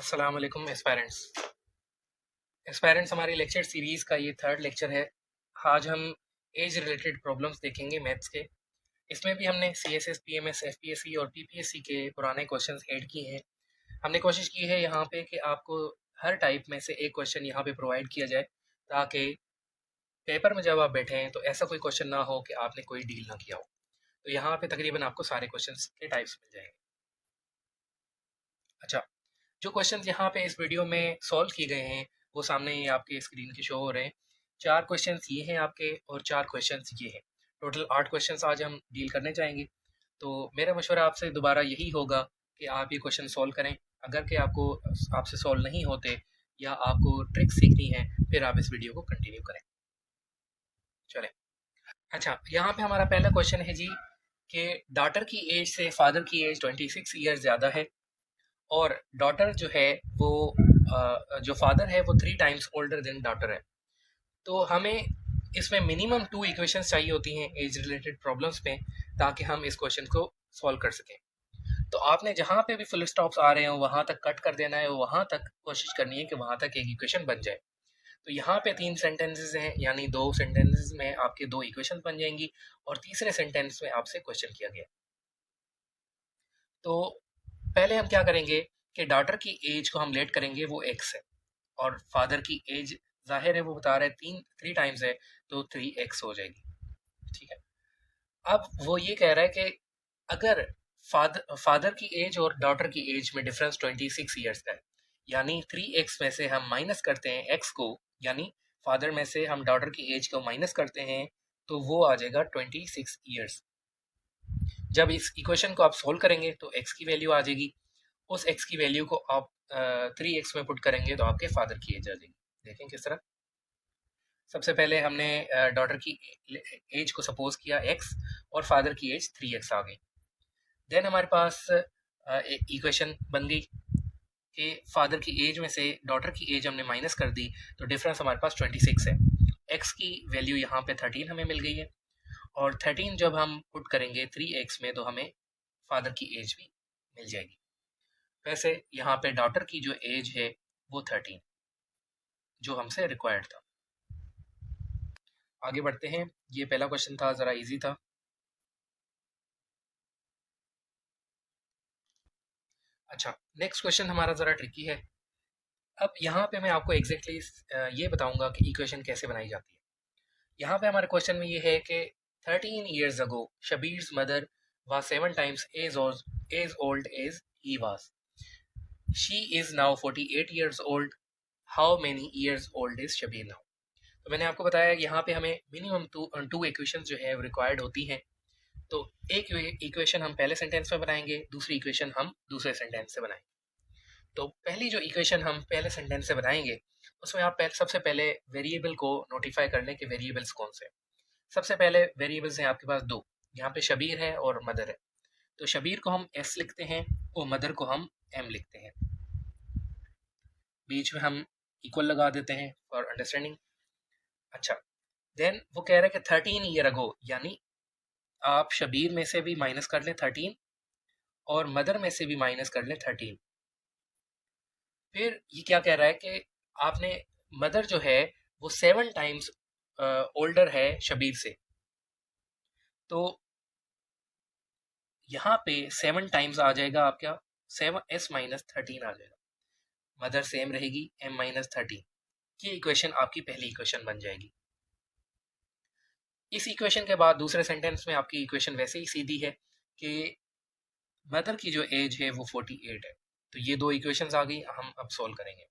अस्सलाम वालेकुम एस्पायरेंट्स हमारी लेक्चर सीरीज़ का ये थर्ड लेक्चर है। आज हम एज रिलेटेड प्रॉब्लम्स देखेंगे मैथ्स के। इसमें भी हमने CSS, PMS, FPSC और PPSC के पुराने क्वेश्चंस ऐड किए हैं। हमने कोशिश की है यहाँ पे कि आपको हर टाइप में से एक क्वेश्चन यहाँ पे प्रोवाइड किया जाए, ताकि पेपर में जब आप बैठे हैं तो ऐसा कोई क्वेश्चन ना हो कि आपने कोई डील ना किया हो। तो यहाँ पे तकरीबन आपको सारे क्वेश्चन के टाइप्स मिल जाएंगे। अच्छा, जो क्वेश्चंस यहाँ पे इस वीडियो में सॉल्व किए गए हैं वो सामने ही आपके स्क्रीन के शो हो रहे हैं। 4 क्वेश्चंस ये हैं आपके और 4 क्वेश्चंस ये हैं। टोटल 8 क्वेश्चंस आज हम डील करने जाएंगे। तो मेरा मशवरा आपसे दोबारा यही होगा कि आप ये क्वेश्चन सॉल्व करें। अगर कि आपसे सॉल्व नहीं होते या आपको ट्रिक सीखनी है, फिर आप इस वीडियो को कंटिन्यू करें। चलें। अच्छा, यहाँ पे हमारा पहला क्वेश्चन है जी कि डॉटर की एज से फादर की एज 26 ईयर ज़्यादा है और डॉटर जो है वो जो फादर है वो 3 टाइम्स ओल्डर देन डॉटर है। तो हमें इसमें मिनिमम 2 इक्वेशंस चाहिए होती हैं एज रिलेटेड प्रॉब्लम्स में, ताकि हम इस क्वेश्चन को सॉल्व कर सकें। तो आपने जहाँ पे भी फुल स्टॉप्स आ रहे हो वहाँ तक कट कर देना है, वहाँ तक कोशिश करनी है कि वहाँ तक एक इक्वेशन बन जाए। तो यहाँ पे 3 सेंटेंसेस हैं, यानी 2 सेंटेंसेस में आपके 2 इक्वेशन बन जाएंगी और तीसरे सेंटेंस में आपसे क्वेश्चन किया गया। तो पहले हम क्या करेंगे कि डॉटर की एज को हम लेट करेंगे, वो x है, और फादर की एज जाहिर है वो बता रहा है 3 टाइम्स है, तो 3x हो जाएगी। ठीक है। अब वो ये कह रहा है कि अगर फादर की एज और डॉटर की एज में डिफरेंस 26 ईयर्स का है, यानी 3x में से हम माइनस करते हैं x को, यानी फादर में से हम डॉटर की एज को माइनस करते हैं, तो वो आ जाएगा 26 ईयर्स। जब इस इक्वेशन को आप सोल्व करेंगे तो x की वैल्यू आ जाएगी। उस x की वैल्यू को आप 3x में पुट करेंगे तो आपके फादर की एज आ जाएगी। देखें किस तरह। सबसे पहले हमने डॉटर की एज को सपोज किया x और फादर की एज 3x आ गई। देन हमारे पास इक्वेशन बन गई कि फादर की एज में से डॉटर की एज हमने माइनस कर दी, तो डिफरेंस हमारे पास 26 है। x की वैल्यू यहाँ पे 13 हमें मिल गई है, और 13 जब हम पुट करेंगे 3x में तो हमें फादर की एज भी मिल जाएगी। वैसे यहाँ पे डॉटर की जो एज है वो 13, जो हमसे रिक्वायर्ड था। आगे बढ़ते हैं। ये पहला क्वेश्चन था, ज़रा इजी था। अच्छा, नेक्स्ट क्वेश्चन हमारा ज़रा ट्रिकी है। अब यहाँ पे मैं आपको एग्जैक्टली ये बताऊंगा कि इक्वेशन कैसे बनाई जाती है। यहाँ पे हमारे क्वेश्चन में ये है कि 13 years ago Shabir's mother was 7 times as old as he was. She is now 48 years old. How many years old is Shabir now? तो मैंने आपको बताया यहाँ पे हमें मिनिमम टू इक्वेशन जो है रिक्वायर्ड होती हैं। तो एक इक्वेशन हम पहले सेंटेंस में बनाएंगे, दूसरी इक्वेशन हम दूसरे सेंटेंस से बनाएंगे। तो पहली जो इक्वेशन हम पहले सेंटेंस से बनाएंगे उसमें आप सबसे पहले वेरिएबल को नोटिफाई कर लें कि वेरिएबल्स कौन से हैं। सबसे पहले वेरिएबल्स हैं आपके पास 2, यहाँ पे शबीर है और मदर है। तो शबीर को हम s लिखते हैं और मदर को हम m लिखते हैं। बीच में हम इक्वल लगा देते हैं फॉर अंडरस्टैंडिंग। अच्छा, देन वो कह रहा है कि 13 ईयर अगो, यानी आप शबीर में से भी माइनस कर लें 13 और मदर में से भी माइनस कर लें 13। फिर ये क्या कह रहा है कि आपने मदर जो है वो 7 टाइम्स ओल्डर है शबीर से, तो यहाँ पे 7 टाइम्स आ जाएगा आपका 7s माइनस 13 आ जाएगा। मदर सेम रहेगी, m माइनस 13। ये इक्वेशन आपकी पहली इक्वेशन बन जाएगी। इस इक्वेशन के बाद दूसरे सेंटेंस में आपकी इक्वेशन वैसे ही सीधी है कि मदर की जो एज है वो 48 है। तो ये 2 इक्वेशंस आ गई, हम अब सोल्व करेंगे।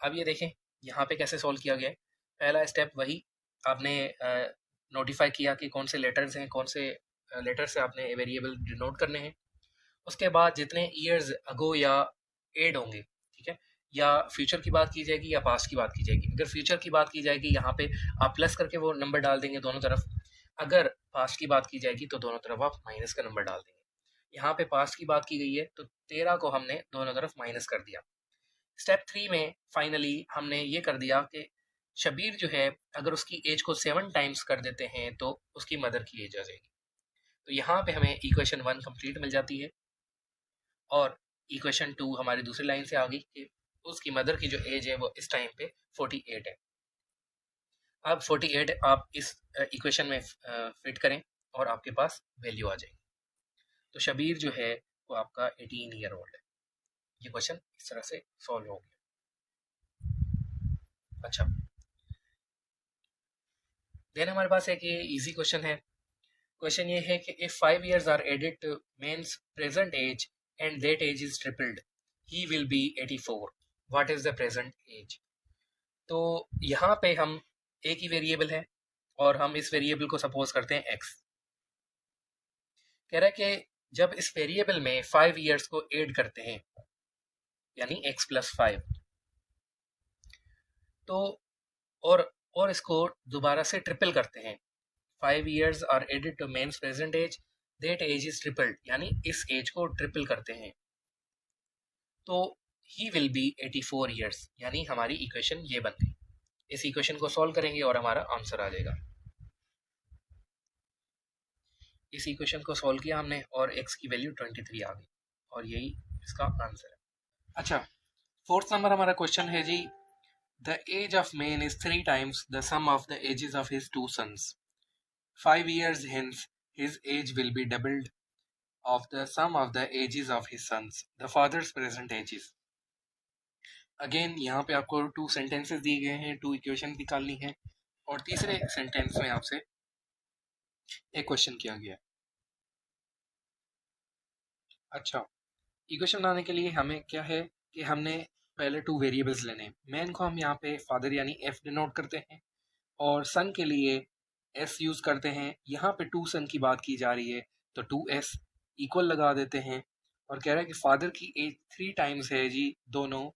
अब ये देखें यहाँ पे कैसे सोल्व किया गया है। पहला स्टेप वही, आपने नोटिफाई किया कि कौन से लेटर्स हैं, कौन से लेटर से आपने वेरिएबल डिनोट करने हैं। उसके बाद जितने ईयर्स अगो या एड होंगे, ठीक है, या फ्यूचर की बात की जाएगी या पास्ट की बात की जाएगी। अगर फ्यूचर की बात की जाएगी यहाँ पे आप प्लस करके वो नंबर डाल देंगे दोनों तरफ। अगर पास्ट की बात की जाएगी तो दोनों तरफ आप माइनस का नंबर डाल देंगे। यहाँ पे पास्ट की बात की गई है तो 13 को हमने दोनों तरफ माइनस कर दिया। स्टेप 3 में फाइनली हमने ये कर दिया कि शबीर जो है अगर उसकी एज को 7 टाइम्स कर देते हैं तो उसकी मदर की एज आ जाएगी। तो यहाँ पे हमें इक्वेशन 1 कंप्लीट मिल जाती है। और इक्वेशन 2 हमारी दूसरी लाइन से आ गई कि उसकी मदर की जो एज है वो इस टाइम पे 48 है। अब 48 आप इस इक्वेशन में फिट करें और आपके पास वैल्यू आ जाएगी। तो शबीर जो है वो आपका 18 ईयर ओल्ड है। ये क्वेश्चन इस तरह से सॉल्व हो गया। अच्छा, देन हमारे पास एक ये इजी क्वेश्चन है। क्वेश्चन ये है कि if 5 years are added to men's present age and that age is tripled, he will be 84, what is the present age. तो यहाँ पे हम एक ही वेरिएबल है और हम इस वेरिएबल को सपोज करते हैं x। कह रहा है कि जब इस वेरिएबल में 5 years को ऐड करते हैं यानी x + 5, तो और इसको दोबारा से ट्रिपल करते हैं। 5 years are added to men's present age, that age is tripled, यानी इस एज को ट्रिपल करते हैं, तो ही विल बी 84 years, यानी हमारी इक्वेशन ये बन गई। इस इक्वेशन को सॉल्व करेंगे और हमारा आंसर आ जाएगा। इस इक्वेशन को सॉल्व किया हमने और x की वैल्यू 23 आ गई और यही इसका आंसर है। अच्छा, फोर्थ नंबर हमारा क्वेश्चन है जी, the age of man is 3 times the sum of the ages of his 2 sons. 5 years hence his age will be doubled of the sum of the ages of his sons, the father's present ages. Again यहाँ पे आपको 2 sentences दिए गए हैं, 2 equation निकालनी है और तीसरे सेंटेंस में आपसे एक क्वेश्चन किया गया। अच्छा, इक्वेशन बनाने के लिए हमें क्या है कि हमने पहले 2 वेरिएबल्स लेने हैं। मैन को हम यहाँ पे फादर यानी f डिनोट करते हैं और सन के लिए s यूज करते हैं। यहाँ पे 2 सन की बात की जा रही है तो 2s इक्वल लगा देते हैं और कह रहा है कि फादर की एज 3 times है जी दोनों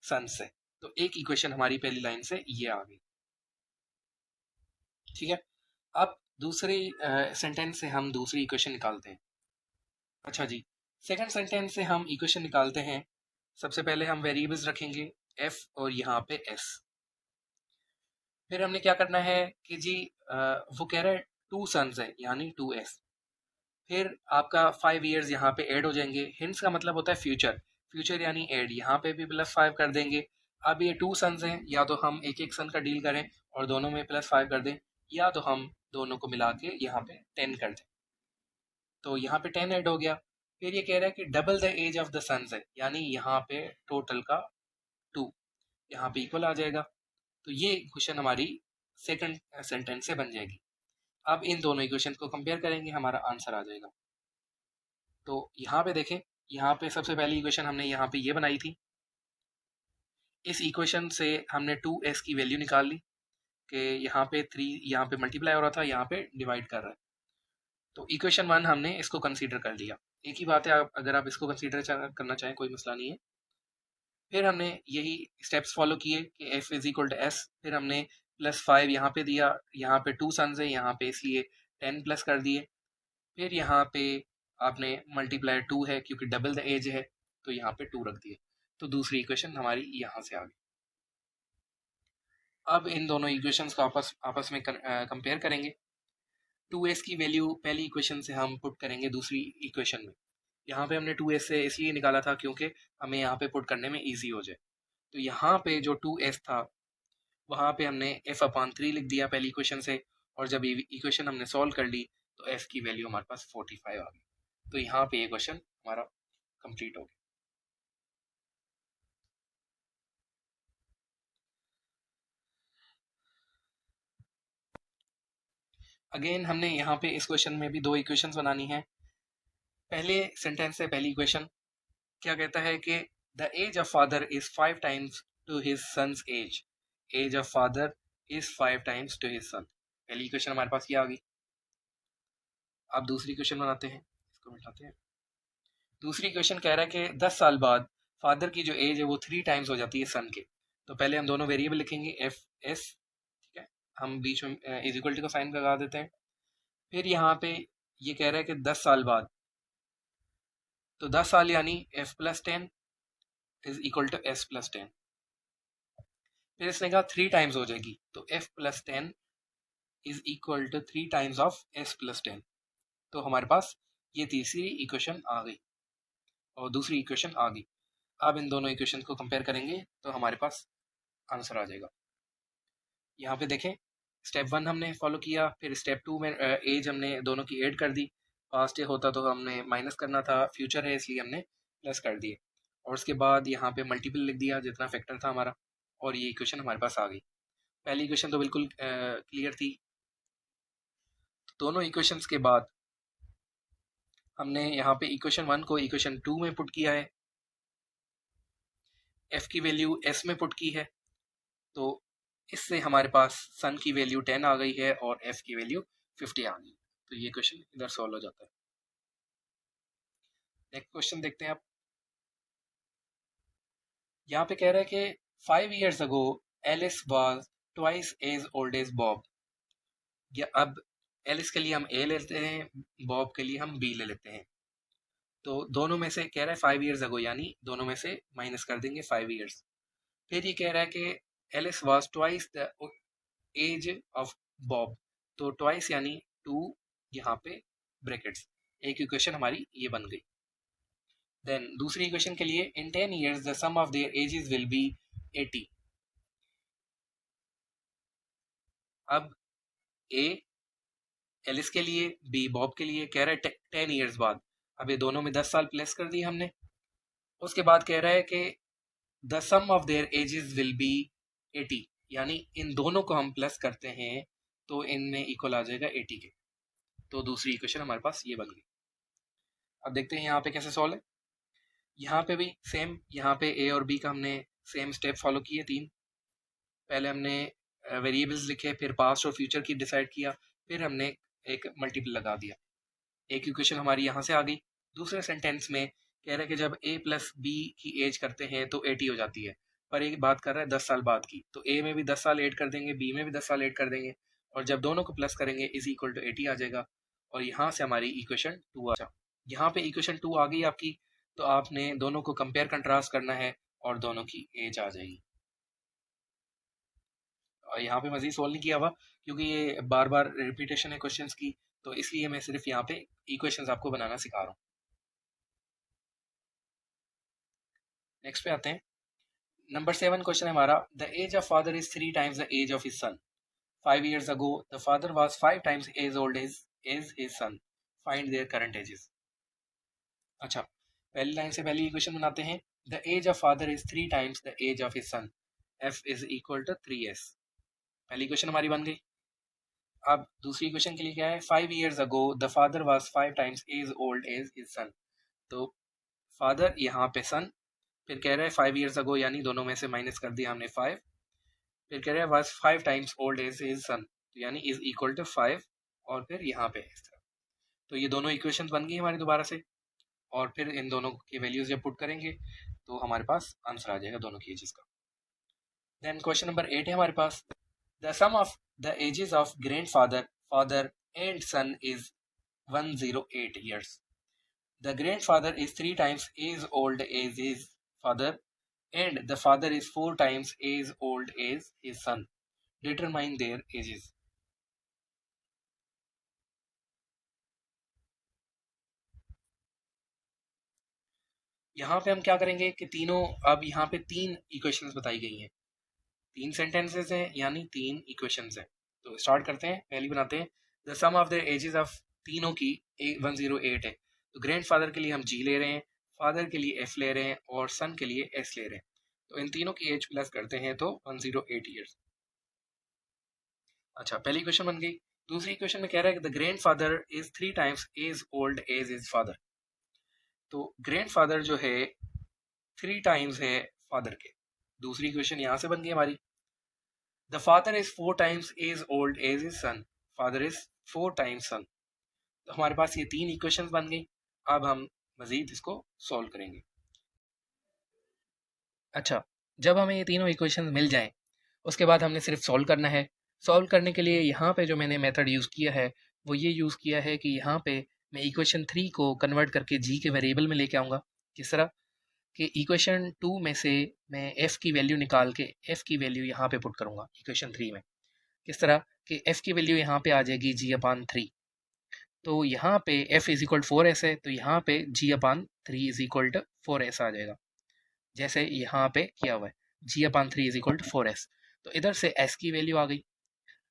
सन से। तो एक इक्वेशन हमारी पहली लाइन से ये आ गई। ठीक है, अब दूसरी सेंटेंस से हम दूसरी इक्वेशन निकालते हैं। अच्छा जी, सेकंड सेंटेंस से हम इक्वेशन निकालते हैं। सबसे पहले हम वेरिएबल्स रखेंगे f और यहाँ पे s। फिर हमने क्या करना है कि जी वो कह रहा है 2 sons है यानी 2s। फिर आपका 5 years यहाँ पे ऐड हो जाएंगे। हिंस का मतलब होता है फ्यूचर, फ्यूचर यानी ऐड, यहाँ पे भी +5 कर देंगे। अब ये 2 sons हैं, या तो हम एक एक सन का डील करें और दोनों में +5 कर दें, या तो हम दोनों को मिला के यहाँ पे 10 कर दें। तो यहाँ पे 10 ऐड हो गया। फिर ये कह रहा है कि double the age of the sons है, यानी यहाँ पे टोटल का 2 यहाँ पे इक्वल आ जाएगा। तो ये इक्वेशन हमारी सेकंड सेंटेंस से बन जाएगी। अब इन दोनों इक्वेशन को कंपेयर करेंगे, हमारा आंसर आ जाएगा। तो यहाँ पे देखें, यहाँ पे सबसे पहली इक्वेशन हमने यहाँ पे ये बनाई थी। इस इक्वेशन से हमने 2s की वैल्यू निकाल ली कि यहाँ पे 3 यहाँ पे मल्टीप्लाई हो रहा था, यहाँ पे डिवाइड कर रहा है। तो इक्वेशन 1 हमने इसको कंसीडर कर लिया। एक ही बात है, अगर आप इसको कंसीडर करना चाहें कोई मसला नहीं है। फिर हमने यही स्टेप्स फॉलो किए कि f is equal to s। फिर हमने +5 यहाँ पे दिया, यहाँ पे 2 sons है यहाँ पे, इसलिए 10 प्लस कर दिए। फिर यहाँ पे आपने मल्टीप्लाई 2 है क्योंकि डबल द एज है, तो यहाँ पे 2 रख दिए। तो दूसरी इक्वेशन हमारी यहाँ से आ गई। अब इन दोनों इक्वेशंस को आपस में कंपेयर करेंगे। 2s की वैल्यू पहली इक्वेशन से हम पुट करेंगे दूसरी इक्वेशन में। यहाँ पे हमने 2s से इसलिए निकाला था क्योंकि हमें यहाँ पे पुट करने में इजी हो जाए। तो यहाँ पे जो 2s था वहाँ पे हमने f/3 लिख दिया पहली इक्वेशन से, और जब इक्वेशन हमने सॉल्व कर ली तो f की वैल्यू हमारे पास 45 आ गई। तो यहाँ पे ये क्वेश्चन हमारा कंप्लीट हो गया। अगेन हमने यहाँ पे इस क्वेश्चन में भी 2 इक्वेशंस बनानी है। पहले सेंटेंस से पहली इक्वेशन क्या कहता है कि the age of father is 5 times to his sons age. Age of father is 5 times to his son. पहली इक्वेशन हमारे पास ये आ गई। अब दूसरी इक्वेशन बनाते हैं, इसको मिटाते हैं। दूसरी इक्वेशन कह रहा है कि 10 साल बाद फादर की जो एज है वो 3 times हो जाती है सन के। तो पहले हम दोनों वेरिएबल लिखेंगे एफ एस, ठीक है, हम बीच में इज इक्वल टू का साइन लगा देते हैं। फिर यहाँ पे ये कह रहा है कि 10 साल बाद, तो 10 साल यानी f + 10 is equal to s + 10। फिर इसने कहा 3 times हो जाएगी, तो f + 10 is equal to 3 times of s + 10। तो हमारे पास ये तीसरी इक्वेशन आ गई। और दूसरी इक्वेशन आ गई। अब इन दोनों इक्वेशन को कंपेयर करेंगे तो हमारे पास आंसर आ जाएगा। यहाँ पे देखें, स्टेप 1 हमने फॉलो किया, फिर स्टेप 2 में एज हमने दोनों की ऐड कर दी। पास्ट होता तो हमने माइनस करना था, फ्यूचर है इसलिए हमने प्लस कर दिए, और उसके बाद यहाँ पे मल्टीपल लिख दिया जितना फैक्टर था हमारा, और ये इक्वेशन हमारे पास आ गई। पहली इक्वेशन तो बिल्कुल क्लियर थी। दोनों इक्वेशंस के बाद हमने यहाँ पे इक्वेशन 1 को इक्वेशन 2 में पुट किया है, एफ की वैल्यू एस में पुट की है, तो इससे हमारे पास सन की वैल्यू 10 आ गई है और एफ की वैल्यू 50 आ गई। तो ये क्वेश्चन इधर सॉल्व हो जाता है। नेक्स्ट क्वेश्चन देखते हैं आप। यहाँ पे कह रहा है कि 5 years ago Alice was twice as old as Bob. या अब एलिस के लिए हम ए लेते हैं, बॉब के लिए हम बी ले लेते हैं। तो दोनों में से कह रहा है 5 years ago, यानी दोनों में से माइनस कर देंगे 5 years। फिर ये कह रहा है कि Alice was twice the age of Bob, तो ट्वाइस यानी 2 यहाँ पे ब्रैकेट्स, एक इक्वेशन हमारी ये बन गई। देन दूसरी इक्वेशन के लिए in 10 years the sum of their ages will be 80। अब ए एलिस के लिए, बी बॉब के लिए, कह रहा है 10 years बाद। अब ये दोनों में 10 साल प्लस कर दिए हमने। उसके बाद कह रहा है कि the sum of their ages will be 80, यानी इन दोनों को हम प्लस करते हैं तो इनमें इक्वल आ जाएगा 80 के। तो दूसरी इक्वेशन हमारे पास ये बन गई। अब देखते हैं यहाँ पे कैसे सॉल्व है। यहाँ पे भी सेम, यहाँ पे ए और बी का हमने सेम स्टेप फॉलो किए 3। पहले हमने वेरिएबल्स लिखे, फिर पास्ट और फ्यूचर की डिसाइड किया, फिर हमने एक मल्टीपल लगा दिया। एक इक्वेशन हमारी यहाँ से आ गई। दूसरे सेंटेंस में कह रहा है कि जब a प्लस बी की एज करते हैं तो 80 हो जाती है, पर एक बात कर रहा है 10 साल बाद की, तो a में भी 10 साल ऐड कर देंगे, b में भी 10 साल ऐड कर देंगे, और जब दोनों को प्लस करेंगे इज इक्वल टू 80 आ जाएगा। और यहाँ से हमारी इक्वेशन 2 आ जाए। यहाँ पे इक्वेशन 2 आ गई आपकी, तो आपने दोनों को कंपेयर कंट्रास्ट करना है और दोनों की एज आ जाएगी। और यहाँ पे मजीद सॉल्व नहीं किया हुआ क्योंकि ये बार बार रिपीटेशन है क्वेश्चंस की, तो इसलिए मैं सिर्फ यहाँ पे इक्वेशंस आपको बनाना सिखा रहा हूँ। नेक्स्ट पे आते हैं। नंबर 7 क्वेश्चन है हमारा, the age of father is 3 times the age of his son. 5 years ago the father was 5 times as old as his son, find their current ages. अच्छा, पहली लाइन से पहली इक्वेशन बनाते हैं। The age of father is 3 times the age of his son, F is equal to 3s। पहली equation हमारी बन गई। अब दूसरी इक्वेशन के लिए क्या है, 5 years ago the father was 5 times as old as his son. तो फादर यहाँ पे सन, फिर कह रहा है 5 years ago, यानी दोनों में से माइनस कर दिया हमने 5, फिर कह रहा है was 5 times old as his सन, यानी इज इक्वल टू 5, और फिर यहाँ पे इस तरह। तो ये दोनों इक्वेशंस बन गई हमारी दोबारा से, और फिर इन दोनों की वैल्यूज जब पुट करेंगे तो हमारे पास आंसर आ जाएगा दोनों की एजेस का। देन क्वेश्चन नंबर 8 है हमारे पास, the sum of the ages of grandfather, father and son is 108 years. The grandfather is 3 times as old as his father, and the father is 4 times as old as his son. Determine their ages. यहाँ पे हम क्या करेंगे कि तीनों, अब यहाँ पे 3 इक्वेशंस बताई गई हैं, 3 सेंटेंसेस हैं, यानी 3 इक्वेशंस हैं। तो स्टार्ट करते हैं, पहली बनाते हैं। The sum of the ages of तीनों की 108 है। तो ग्रैंडफादर के लिए हम जी ले रहे हैं, फादर के लिए एफ ले रहे हैं, और सन के लिए एस ले रहे हैं। तो इन तीनों की एज प्लस करते हैं तो 108 years। अच्छा, पहली क्वेश्चन बन गई। दूसरी क्वेश्चन में कह रहा है कि the grandfather is 3 times as old as his father. तो ग्रैंडफादर जो है 3 times है फादर के। दूसरी क्वेश्चन यहाँ से बन गई हमारी, the father is 4 times as old as his son, father is 4 times son. तो हमारे पास ये 3 इक्वेशंस बन गई। अब हम मजीद इसको सॉल्व करेंगे। अच्छा, जब हमें ये तीनों इक्वेशंस मिल जाएं, उसके बाद हमने सिर्फ सॉल्व करना है। सॉल्व करने के लिए यहाँ पे जो मैंने मेथड यूज़ किया है वो ये यूज़ किया है कि यहाँ पे मैं इक्वेशन 3 को कन्वर्ट करके जी के वेरिएबल में लेके आऊँगा। किस तरह कि इक्वेशन 2 में से मैं एफ़ की वैल्यू निकाल के एफ़ की वैल्यू यहाँ पे पुट करूँगा इक्वेशन 3 में। किस तरह कि एफ़ की वैल्यू यहाँ पे आ जाएगी g/3। तो यहाँ पे f इज इक्वल 4s है, तो यहाँ पे g/3 is equal to 4s आ जाएगा, जैसे यहाँ पे किया हुआ है g/3 is equal to 4s। तो इधर से s की वैल्यू आ गई।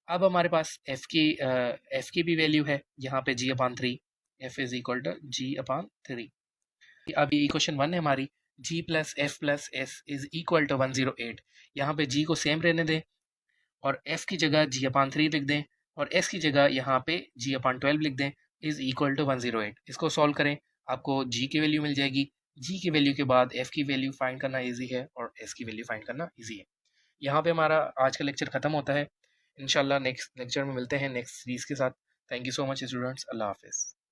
अब हमारे पास f की भी वैल्यू है यहाँ पे g/3, f is equal to g/3। अभी क्वेश्चन 1 है हमारी, g plus F plus S is equal to 108। यहाँ पे g को सेम रहने दें और f की जगह g/3 लिख दें और s की जगह यहाँ पे g/12 लिख दें, इज इक्वल टू 108। इसको सॉल्व करें, आपको g की वैल्यू मिल जाएगी। g की वैल्यू के बाद f की वैल्यू फाइंड करना इजी है और s की वैल्यू फाइंड करना इजी है। यहाँ पे हमारा आज का लेक्चर खत्म होता है। इंशाल्लाह नेक्स्ट लेक्चर में मिलते हैं नेक्स्ट सीरीज के साथ। Thank you so much students, अल्लाह हाफिज़।